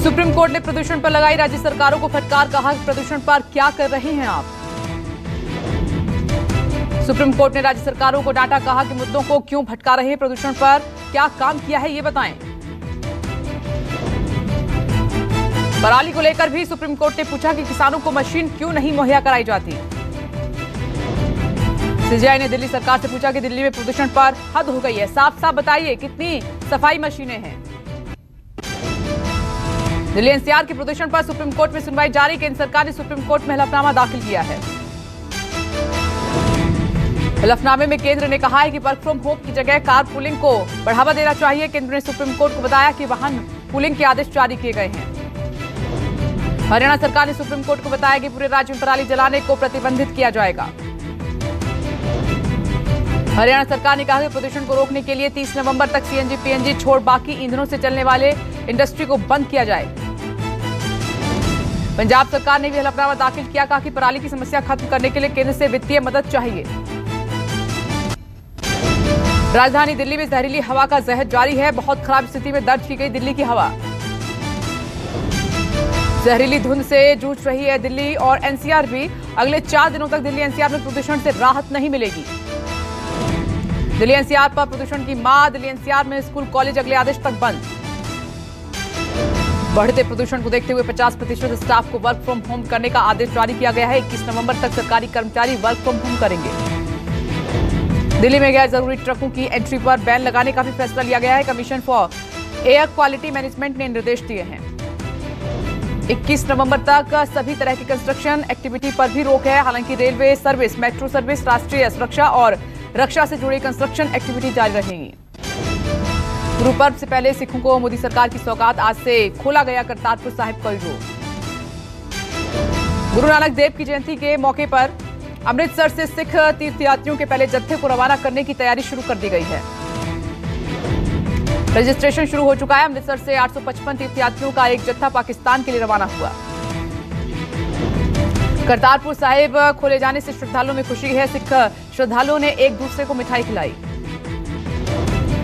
Supreme court ने प्रदूषण पर लगाई राज्य सरकारों को फटकार, कहा प्रदूषण पर क्या कर रहे हैं आप। सुप्रीम कोर्ट ने राज्य सरकारों को डांटा, कहा कि मुद्दों को क्यों भटका रहे हैं, प्रदूषण पर क्या काम किया है ये बताएं। पराली को लेकर भी सुप्रीम कोर्ट ने पूछा कि किसानों को मशीन क्यों नहीं मुहैया कराई जाती। सीजेआई ने दिल्ली सरकार से पूछा कि दिल्ली में प्रदूषण पर हद हो गई है, साफ साफ बताइए कितनी सफाई मशीनें हैं। दिल्ली एनसीआर के प्रदूषण पर सुप्रीम कोर्ट में सुनवाई जारी, केंद्र सरकार ने सुप्रीम कोर्ट में हलफनामा दाखिल किया है। हलफनामे में केंद्र ने कहा है कि वर्क फ्रॉम होम की जगह कार पूलिंग को बढ़ावा देना चाहिए। केंद्र ने सुप्रीम कोर्ट को बताया कि वाहन पूलिंग के आदेश जारी किए गए हैं। हरियाणा सरकार ने सुप्रीम कोर्ट को बताया कि पूरे राज्य में पराली जलाने को प्रतिबंधित किया जाएगा। हरियाणा सरकार ने कहा कि प्रदूषण को रोकने के लिए 30 नवंबर तक सीएनजी पीएनजी छोड़ बाकी ईंधनों से चलने वाले इंडस्ट्री को बंद किया जाए। पंजाब सरकार ने भी हलफनामा दाखिल किया, कहा कि पराली की समस्या खत्म करने के लिए केंद्र से वित्तीय मदद चाहिए। राजधानी दिल्ली में जहरीली हवा का जहर जारी है, बहुत खराब स्थिति में दर्ज की गई दिल्ली की हवा। जहरीली धुंध से जूझ रही है दिल्ली और एनसीआर भी। अगले 4 दिनों तक दिल्ली एनसीआर में प्रदूषण से राहत नहीं मिलेगी। दिल्ली एनसीआर पर प्रदूषण की मार, दिल्ली एनसीआर में स्कूल कॉलेज अगले आदेश तक बंद। बढ़ते प्रदूषण को देखते हुए 50% स्टाफ को वर्क फ्रॉम होम करने का आदेश जारी किया गया है। 21 नवंबर तक सरकारी कर्मचारी वर्क फ्रॉम होम करेंगे। दिल्ली में गैर जरूरी ट्रकों की एंट्री पर बैन लगाने का भी फैसला लिया गया है। Commission for air quality management ने निर्देश दिए हैं। 21 नवंबर तक सभी तरह की कंस्ट्रक्शन एक्टिविटी पर भी रोक है। हालांकि रेलवे सर्विस, मेट्रो सर्विस, राष्ट्रीय सुरक्षा और रक्षा से जुड़ी कंस्ट्रक्शन एक्टिविटी जारी रहेगी। गुरु पर्व से पहले सिखों को मोदी सरकार की सौगात, आज से खोला गया करतारपुर साहिब कॉरिडोर। गुरु नानक देव की जयंती के मौके पर अमृतसर से सिख तीर्थयात्रियों के पहले जत्थे को रवाना करने की तैयारी शुरू कर दी गई है। रजिस्ट्रेशन शुरू हो चुका है। अमृतसर से 855 तीर्थयात्रियों का एक जत्था पाकिस्तान के लिए रवाना हुआ। करतारपुर साहिब खोले जाने से श्रद्धालुओं में खुशी है। सिख श्रद्धालुओं ने एक दूसरे को मिठाई खिलाई।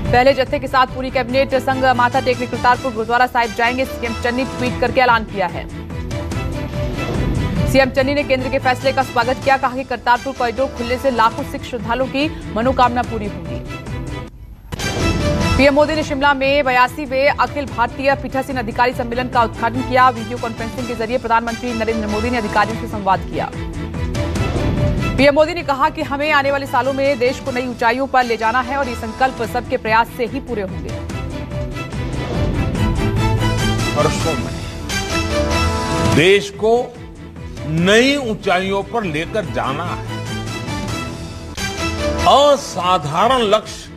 पहले जत्थे के साथ पूरी कैबिनेट संग माथा टेकने करतारपुर गुरुद्वारा साहिब जाएंगे। सीएम चन्नी ट्वीट करके ऐलान किया है। सीएम चन्नी ने केंद्र के फैसले का स्वागत किया, कहा कि करतारपुर कॉरिडोर खुलने से लाखों सिख श्रद्धालुओं की मनोकामना पूरी होगी। पीएम मोदी ने शिमला में 82वें अखिल भारतीय पीठासीन अधिकारी सम्मेलन का उद्घाटन किया। वीडियो कॉन्फ्रेंसिंग के जरिए प्रधानमंत्री नरेंद्र मोदी ने अधिकारियों से संवाद किया। पीएम मोदी ने कहा कि हमें आने वाले सालों में देश को नई ऊंचाइयों पर ले जाना है और ये संकल्प सबके प्रयास से ही पूरे होंगे। वर्षों में देश को नई ऊंचाइयों पर लेकर जाना है। असाधारण लक्ष्य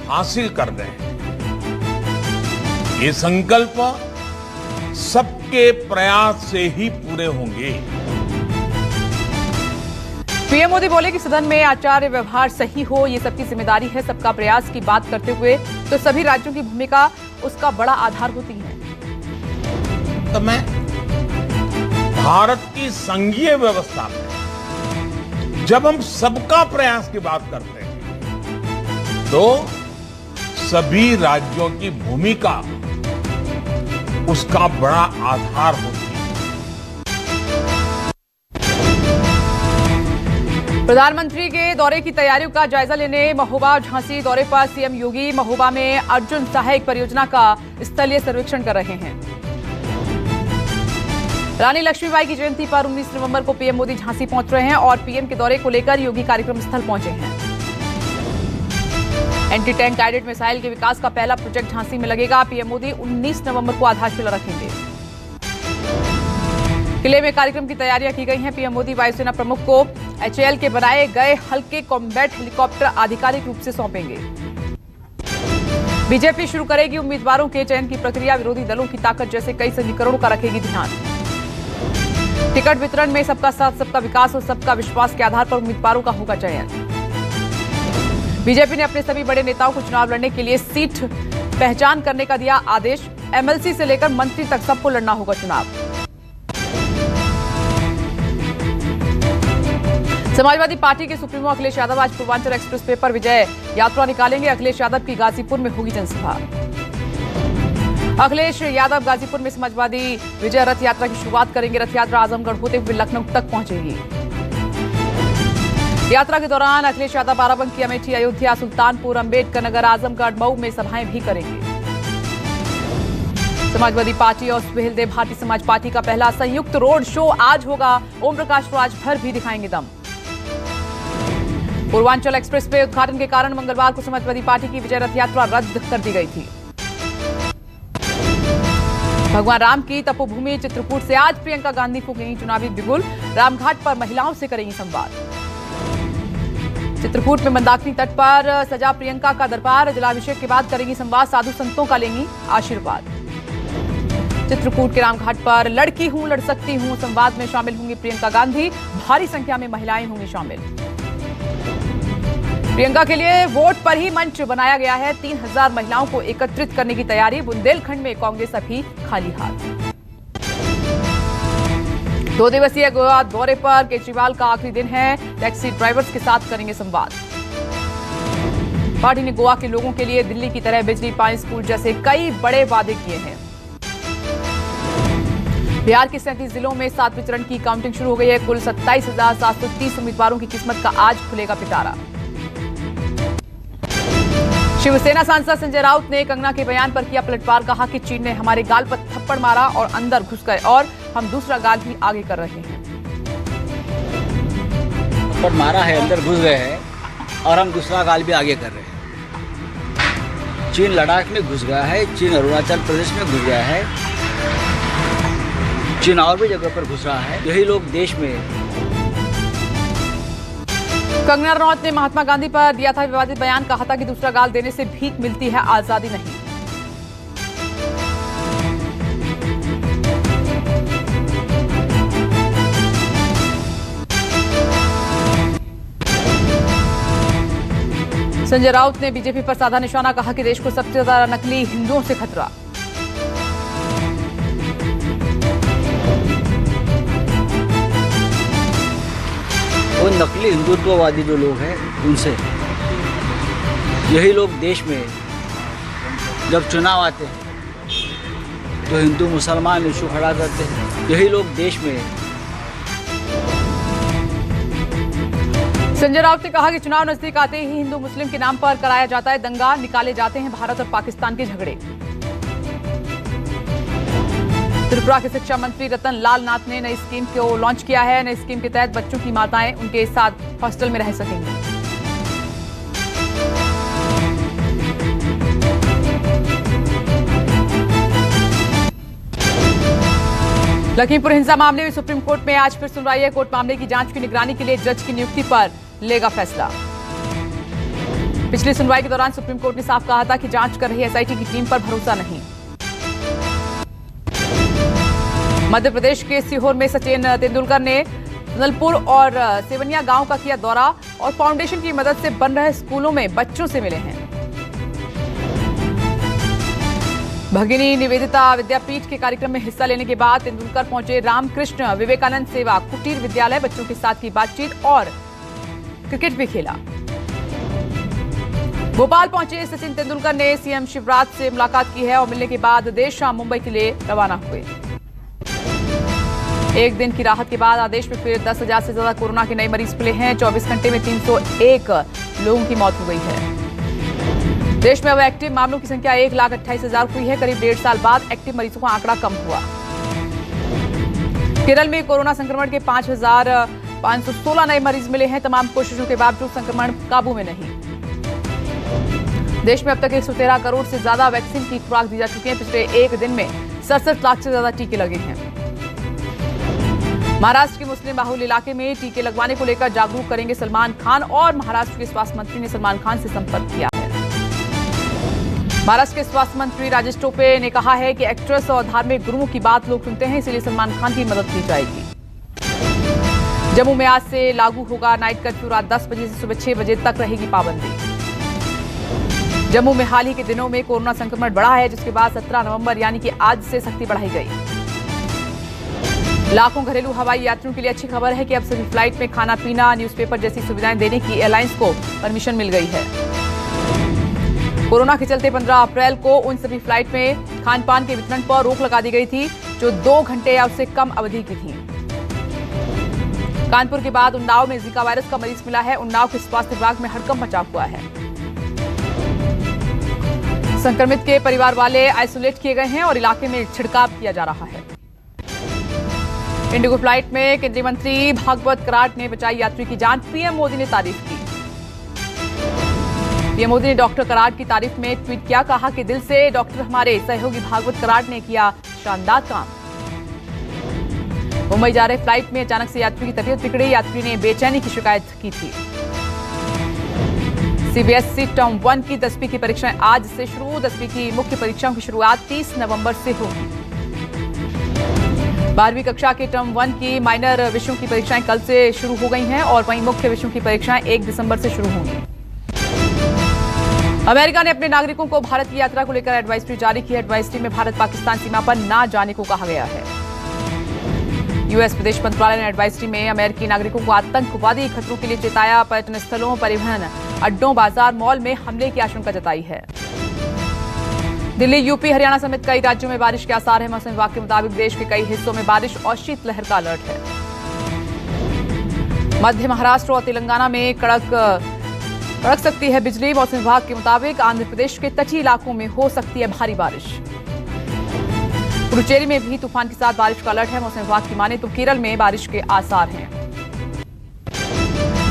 हासिल कर रहे हैं। ये संकल्प सबके प्रयास से ही पूरे होंगे। पीएम मोदी बोले कि सदन में आचार व्यवहार सही हो, ये सबकी जिम्मेदारी है। सबका प्रयास की बात करते हुए तो सभी राज्यों की भूमिका उसका बड़ा आधार होती है। तो मैं भारत की संघीय व्यवस्था में जब हम सबका प्रयास की बात करते हैं तो सभी राज्यों की भूमिका उसका बड़ा आधार होती है। प्रधानमंत्री के दौरे की तैयारियों का जायजा लेने महोबा और झांसी दौरे पर सीएम योगी महोबा में अर्जुन सहायक परियोजना का स्थलीय सर्वेक्षण कर रहे हैं। रानी लक्ष्मीबाई की जयंती पर 19 नवंबर को पीएम मोदी झांसी पहुंच रहे हैं और पीएम के दौरे को लेकर योगी कार्यक्रम स्थल पहुंचे हैं। एंटी टैंक गाइडेड मिसाइल के विकास का पहला प्रोजेक्ट झांसी में लगेगा। पीएम मोदी 19 नवंबर को आधारशिला रखेंगे। किले में कार्यक्रम की तैयारियां की गई हैं। पीएम मोदी वायुसेना प्रमुख को एचएएल के बनाए गए हल्के कॉम्बैट हेलीकॉप्टर आधिकारिक रूप से सौंपेंगे। बीजेपी शुरू करेगी उम्मीदवारों के चयन की प्रक्रिया। विरोधी दलों की ताकत जैसे कई समीकरणों का रखेगी ध्यान। टिकट वितरण में सबका साथ, सबका विकास और सबका विश्वास के आधार पर उम्मीदवारों का होगा चयन। बीजेपी ने अपने सभी बड़े नेताओं को चुनाव लड़ने के लिए सीट पहचान करने का दिया आदेश। एमएलसी से लेकर मंत्री तक सबको लड़ना होगा चुनाव। समाजवादी पार्टी के सुप्रीमो अखिलेश यादव आज पूर्वांचल एक्सप्रेस वे पर विजय यात्रा निकालेंगे। अखिलेश यादव की गाजीपुर में होगी जनसभा। अखिलेश यादव गाजीपुर में समाजवादी विजय रथ यात्रा की शुरुआत करेंगे। रथ यात्रा आजमगढ़ होते हुए लखनऊ तक पहुंचेगी। यात्रा के दौरान अखिलेश यादव बाराबंकी, अमेठी, अयोध्या, सुल्तानपुर, अंबेडकर नगर, आजमगढ़, मऊ में सभाएं भी करेंगे। समाजवादी पार्टी और सुहेलदेव भारतीय समाज पार्टी का पहला संयुक्त रोड शो आज होगा। ओम प्रकाश राजभर भी दिखाएंगे दम। पूर्वांचल एक्सप्रेस वे उद्घाटन के कारण मंगलवार को समाजवादी पार्टी की विजय रथ यात्रा रद्द कर दी गई थी। भगवान राम की तपोभूमि चित्रकूट से आज प्रियंका गांधी फूकेंगी चुनावी बिगुल। रामघाट पर महिलाओं से करेंगी संवाद। चित्रकूट में मंदाकिनी तट पर सजा प्रियंका का दरबार। जलाभिषेक के बाद करेंगी संवाद। साधु संतों का लेंगी आशीर्वाद। चित्रकूट के रामघाट पर लड़की हूं, लड़ सकती हूं संवाद में शामिल होंगी प्रियंका गांधी। भारी संख्या में महिलाएं होंगी शामिल। प्रियंका के लिए वोट पर ही मंच बनाया गया है। 3000 महिलाओं को एकत्रित करने की तैयारी। बुंदेलखंड में कांग्रेस अभी खाली हाथ। 2 दिवसीय गोवा दौरे पर केजरीवाल का आखिरी दिन है। टैक्सी ड्राइवर्स के साथ करेंगे संवाद। पार्टी ने गोवा के लोगों के लिए दिल्ली की तरह बिजली, पानी, स्कूल जैसे कई बड़े वादे किए हैं। बिहार के 37 जिलों में 7वें चरण की काउंटिंग शुरू हो गई है। कुल 27,730 उम्मीदवारों की किस्मत का आज खुलेगा पिटारा। शिवसेना सांसद संजय राउत ने कंगना के बयान पर किया पलटवार। कहा कि चीन ने हमारे गाल पर थप्पड़ मारा और अंदर घुस गए और हम दूसरा गाल भी आगे कर रहे हैं। थप्पड़ मारा है, अंदर घुस गए हैं और हम दूसरा गाल भी आगे कर रहे हैं। चीन लद्दाख में घुस गया है, चीन अरुणाचल प्रदेश में घुस गया है, चीन और भी जगह पर घुस रहा है। यही लोग देश में। कंगना रनौत ने महात्मा गांधी पर दिया था विवादित बयान। कहा था कि दूसरा गाल देने से भीख मिलती है, आजादी नहीं। संजय राउत ने बीजेपी पर साधा निशाना। कहा कि देश को सबसे ज्यादा नकली हिंदुओं से खतरा। वो नकली हिंदुत्ववादी जो लोग हैं उनसे। यही लोग देश में जब चुनाव आते हैं तो हिंदू मुसलमान इशू खड़ा करते हैं। यही लोग देश में। संजय राउत ने कहा कि चुनाव नजदीक आते ही हिंदू मुस्लिम के नाम पर कराया जाता है दंगा। निकाले जाते हैं भारत और पाकिस्तान के झगड़े। त्रिपुरा के शिक्षा मंत्री रतन लाल नाथ ने नई स्कीम को लॉन्च किया है। नई स्कीम के तहत बच्चों की माताएं उनके साथ हॉस्टल में रह सकेंगी। लखीमपुर हिंसा मामले में सुप्रीम कोर्ट में आज फिर सुनवाई है। कोर्ट मामले की जांच की निगरानी के लिए जज की नियुक्ति पर लेगा फैसला। पिछली सुनवाई के दौरान सुप्रीम कोर्ट ने साफ कहा था कि जांच कर रही एसआईटी की टीम पर भरोसा नहीं। मध्य प्रदेश के सीहोर में सचिन तेंदुलकर ने नलपुर और सेवनिया गांव का किया दौरा और फाउंडेशन की मदद से बन रहे स्कूलों में बच्चों से मिले हैं। भगिनी निवेदिता विद्यापीठ के कार्यक्रम में हिस्सा लेने के बाद तेंदुलकर पहुंचे रामकृष्ण विवेकानंद सेवा कुटीर विद्यालय। बच्चों के साथ की बातचीत और क्रिकेट भी खेला। भोपाल पहुंचे सचिन तेंदुलकर ने सीएम शिवराज से मुलाकात की है और मिलने के बाद देर शाम मुंबई के लिए रवाना हुए। एक दिन की राहत के बाद आदेश में फिर 10,000 से ज्यादा कोरोना के नए मरीज मिले हैं। 24 घंटे में 301 लोगों की मौत हो गई है। देश में अब एक्टिव मामलों की संख्या 1,28,000 हुई है। करीब 1.5 साल बाद एक्टिव मरीजों का आंकड़ा कम हुआ। केरल में कोरोना संक्रमण के 5,516 नए मरीज मिले हैं। तमाम कोशिशों के बावजूद संक्रमण काबू में नहीं। देश में अब तक 113 करोड़ से ज्यादा वैक्सीन की खुराक दी जा चुकी है। पिछले एक दिन में 67 लाख से ज्यादा टीके लगे हैं। महाराष्ट्र के मुस्लिम बाहुल इलाके में टीके लगवाने को लेकर जागरूक करेंगे सलमान खान और महाराष्ट्र के स्वास्थ्य मंत्री ने सलमान खान से संपर्क किया है। महाराष्ट्र के स्वास्थ्य मंत्री राजेश टोपे ने कहा है कि एक्ट्रेस और धार्मिक गुरुओं की बात लोग सुनते हैं, इसलिए सलमान खान की मदद ली जाएगी। जम्मू में आज से लागू होगा नाइट कर्फ्यू। रात 10 बजे से सुबह 6 बजे तक रहेगी पाबंदी। जम्मू में हाल ही के दिनों में कोरोना संक्रमण बढ़ा है, जिसके बाद 17 नवंबर यानी कि आज से सख्ती बढ़ाई गई। लाखों घरेलू हवाई यात्रियों के लिए अच्छी खबर है कि अब सभी फ्लाइट में खाना पीना, न्यूज़पेपर जैसी सुविधाएं देने की एयरलाइंस को परमिशन मिल गई है। कोरोना के चलते 15 अप्रैल को उन सभी फ्लाइट में खान पान के वितरण पर रोक लगा दी गई थी, जो 2 घंटे या उससे कम अवधि की थी। कानपुर के बाद उन्नाव में जीका वायरस का मरीज मिला है। उन्नाव के स्वास्थ्य विभाग में हड़कंप मचा हुआ है। संक्रमित के परिवार वाले आइसोलेट किए गए हैं और इलाके में छिड़काव किया जा रहा है। इंडिगो फ्लाइट में केंद्रीय मंत्री भागवत कराड़ ने बचाई यात्री की जान, पीएम मोदी ने तारीफ की। पीएम मोदी ने डॉक्टर कराड़ की तारीफ में ट्वीट किया, कहा कि दिल से डॉक्टर हमारे सहयोगी भागवत कराड़ ने किया शानदार काम। मुंबई जा रहे फ्लाइट में अचानक से यात्री की तबीयत बिगड़ी। यात्री ने बेचैनी की शिकायत की थी। सीबीएसई टर्म 1 की 10वीं की परीक्षाएं आज से शुरू। 10वीं की मुख्य परीक्षाओं की शुरुआत 30 नवंबर से होगी। 12वीं कक्षा के टर्म 1 की माइनर विषयों की परीक्षाएं कल से शुरू हो गई हैं और वहीं मुख्य विषयों की परीक्षाएं 1 दिसंबर से शुरू होंगी। अमेरिका ने अपने नागरिकों को भारत की यात्रा को लेकर एडवाइजरी जारी की है। एडवाइजरी में भारत पाकिस्तान सीमा पर न जाने को कहा गया है। यूएस विदेश मंत्रालय ने एडवाइजरी में अमेरिकी नागरिकों को आतंकवादी खतरों के लिए चेताया। पर्यटन स्थलों, परिवहन अड्डों, बाजार, मॉल में हमले की आशंका जताई है। दिल्ली, यूपी, हरियाणा समेत कई राज्यों में बारिश के आसार है। मौसम विभाग के मुताबिक देश के कई हिस्सों में बारिश और शीतलहर का अलर्ट है। मध्य महाराष्ट्र और तेलंगाना में कड़क सकती है बिजली। मौसम विभाग के मुताबिक आंध्र प्रदेश के तटीय इलाकों में हो सकती है भारी बारिश। पुडुचेरी में भी तूफान के साथ बारिश का अलर्ट है। मौसम विभाग की माने तो केरल में बारिश के आसार हैं।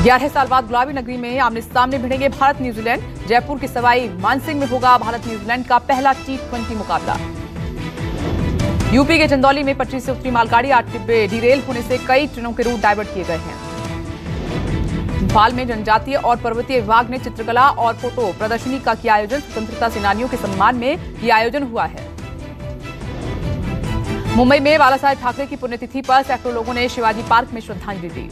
11 साल बाद गुलाबी नगरी में आमने सामने भिड़ेंगे भारत न्यूजीलैंड। जयपुर के सवाई मानसिंह में होगा भारत न्यूजीलैंड का पहला T20 मुकाबला। यूपी के चंदौली में पटरी से उतरी मालगाड़ी, 8 डिब्बे डिरेल होने से कई ट्रेनों के रूट डायवर्ट किए गए हैं। भोपाल में जनजातीय और पर्वतीय विभाग ने चित्रकला और फोटो प्रदर्शनी का किया आयोजन। स्वतंत्रता सेनानियों के सम्मान में यह आयोजन हुआ है। मुंबई में बाला साहेब ठाकरे की पुण्यतिथि पर सैकड़ों लोगों ने शिवाजी पार्क में श्रद्धांजलि दी।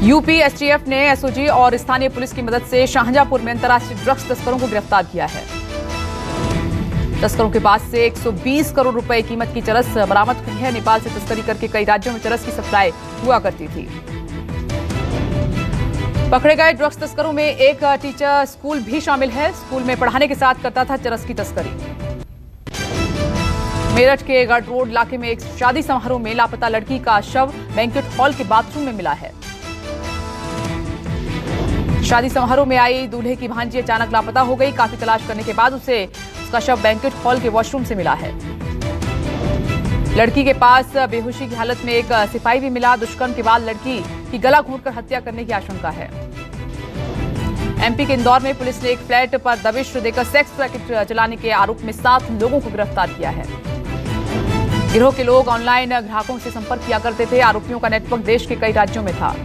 यूपी एसटीएफ ने एसओजी और स्थानीय पुलिस की मदद से शाहजहांपुर में अंतर्राष्ट्रीय ड्रग्स तस्करों को गिरफ्तार किया है। तस्करों के पास से 120 करोड़ रुपए कीमत की चरस बरामद हुई है। नेपाल से तस्करी करके कई राज्यों में चरस की सप्लाई हुआ करती थी। पकड़े गए ड्रग्स तस्करों में एक टीचर स्कूल भी शामिल है। स्कूल में पढ़ाने के साथ करता था चरस की तस्करी। मेरठ के गढ़ रोड इलाके में एक शादी समारोह में लापता लड़की का शव बैंक्वेट हॉल के बाथरूम में मिला है। शादी समारोह में आई दूल्हे की भांजी अचानक लापता हो गई। काफी तलाश करने के बाद उसका शव बैंक्वेट हॉल के वॉशरूम से मिला है। लड़की के पास बेहोशी की हालत में एक सिपाही भी मिला। दुष्कर्म के बाद लड़की की गला घोंटकर हत्या करने की आशंका है। एमपी के इंदौर में पुलिस ने एक फ्लैट पर दबिश देकर सेक्स रैकेट चलाने के आरोप में 7 लोगों को गिरफ्तार किया है। गिरोह के लोग ऑनलाइन ग्राहकों से संपर्क किया करते थे। आरोपियों का नेटवर्क देश के कई राज्यों में था।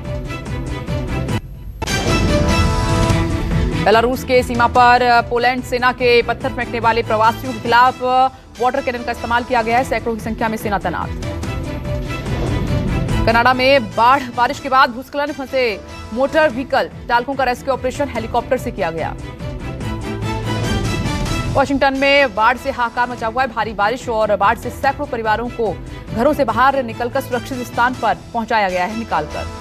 बेलारूस के सीमा पर पोलैंड सेना के पत्थर फेंकने वाले प्रवासियों के खिलाफ वाटर कैनन का इस्तेमाल किया गया है। सैकड़ों की संख्या में सेना तैनात। कनाडा में बारिश के बाद भूस्खलन में फंसे मोटर व्हीकल चालकों का रेस्क्यू ऑपरेशन हेलीकॉप्टर से किया गया। वॉशिंगटन में बाढ़ से हाहाकार मचा हुआ है। भारी बारिश और बाढ़ से सैकड़ों परिवारों को घरों से बाहर निकलकर सुरक्षित स्थान पर पहुंचाया गया है निकालकर।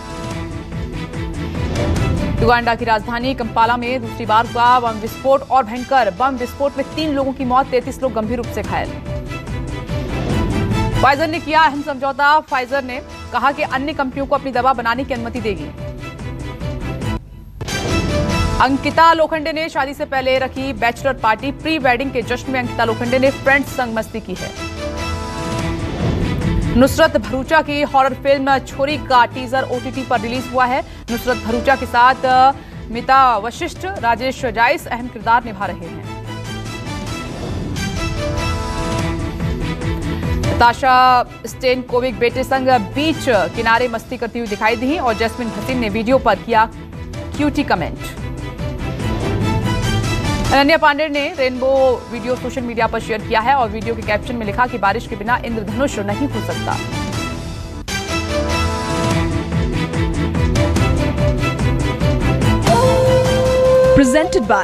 युगांडा की राजधानी कंपाला में दूसरी बार हुआ बम विस्फोट और भयंकर बम विस्फोट में 3 लोगों की मौत, 33 लोग गंभीर रूप से घायल। फाइजर ने किया अहम समझौता। फाइजर ने कहा कि अन्य कंपनियों को अपनी दवा बनाने की अनुमति देगी। अंकिता लोखंडे ने शादी से पहले रखी बैचलर पार्टी। प्री वेडिंग के जश्न में अंकिता लोखंडे ने फ्रेंड्स संग मस्ती की है। नुसरत भरूचा की हॉरर फिल्म छोरी का टीजर ओटीटी पर रिलीज हुआ है। नुसरत भरूचा के साथ मिता वशिष्ठ, राजेश जायस अहम किरदार निभा रहे हैं। नताशा स्टेनकोविक बेटे संग बीच किनारे मस्ती करती हुई दिखाई दी और जैस्मिन भसीन ने वीडियो पर किया क्यूटी कमेंट। अनन्या पांडे ने रेनबो वीडियो सोशल मीडिया पर शेयर किया है और वीडियो के कैप्शन में लिखा कि बारिश के बिना इंद्रधनुष नहीं हो सकता। Presented by